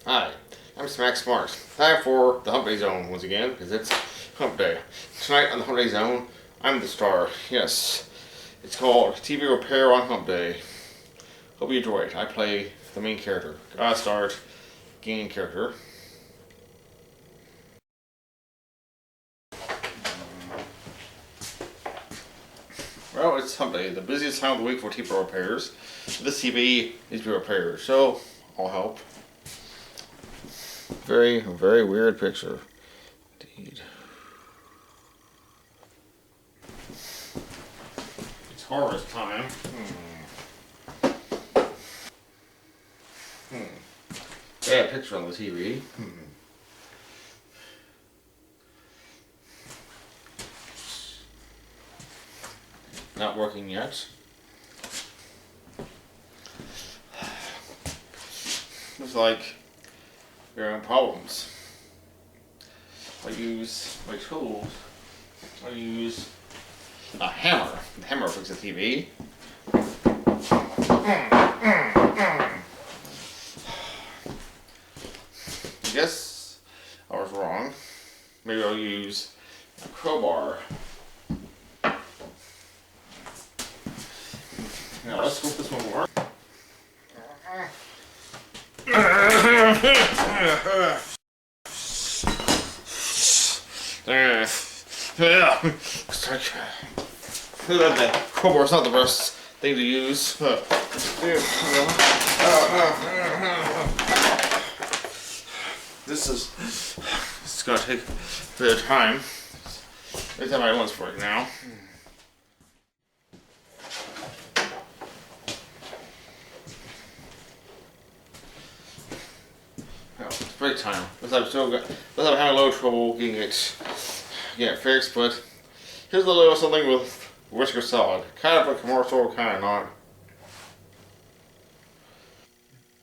Hi, I'm Smax Smarx. Time for the Hump Day Zone once again, because it's Hump Day. Tonight on the Hump Day Zone, I'm the star. Yes, it's called TV Repair on Hump Day. Hope you enjoy it. I play the main character. Gotta start game character. Well, it's Hump Day, the busiest time of the week for TV repairs. This TV needs to be repaired, so I'll help. Very, very weird picture. Indeed. It's harvest time. Bad picture on the TV. Not working yet. Looks like you're having problems. I use my tools. I use a hammer. The hammer fixes the TV. I guess I was wrong. Maybe I'll use a crowbar. Now let's hope this one works. The crowbar's not the best thing to use. This is gonna take a bit of time. Every time I once for it now. It's break time. I'm having a little trouble getting it fixed, but here's a little something with Whisker Salad. Kind of a commercial, kind of not.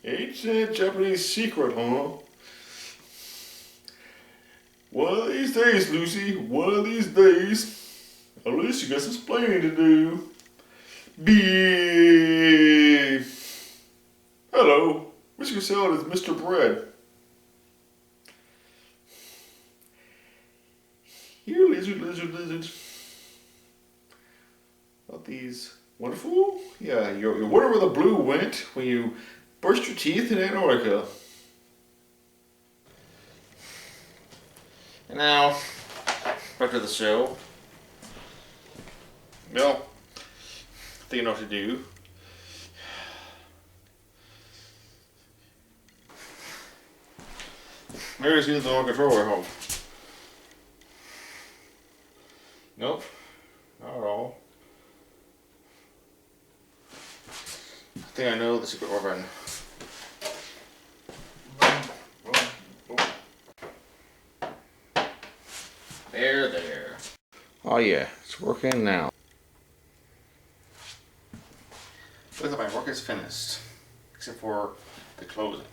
Ancient Japanese secret, huh? One of these days, Lucy. One of these days. At least you got some explaining to do. Beef. Hello. Whisker Salad is Mr. Bread. Here, lizard. Not these wonderful? Yeah, you wonder where the blue went when you brushed your teeth in Antarctica. And now, back to the show. Well, I think you know what to do. Maybe just use the remote control at home. Nope, not at all. I think I know the secret weapon. There. Oh yeah, it's working now. Looks like my work is finished, except for the closing.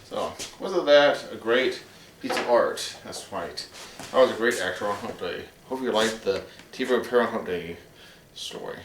So, wasn't that a great piece of art? That's right. I was a great actor on Hump Day. Hope you liked the TV Repair on Hump Day story.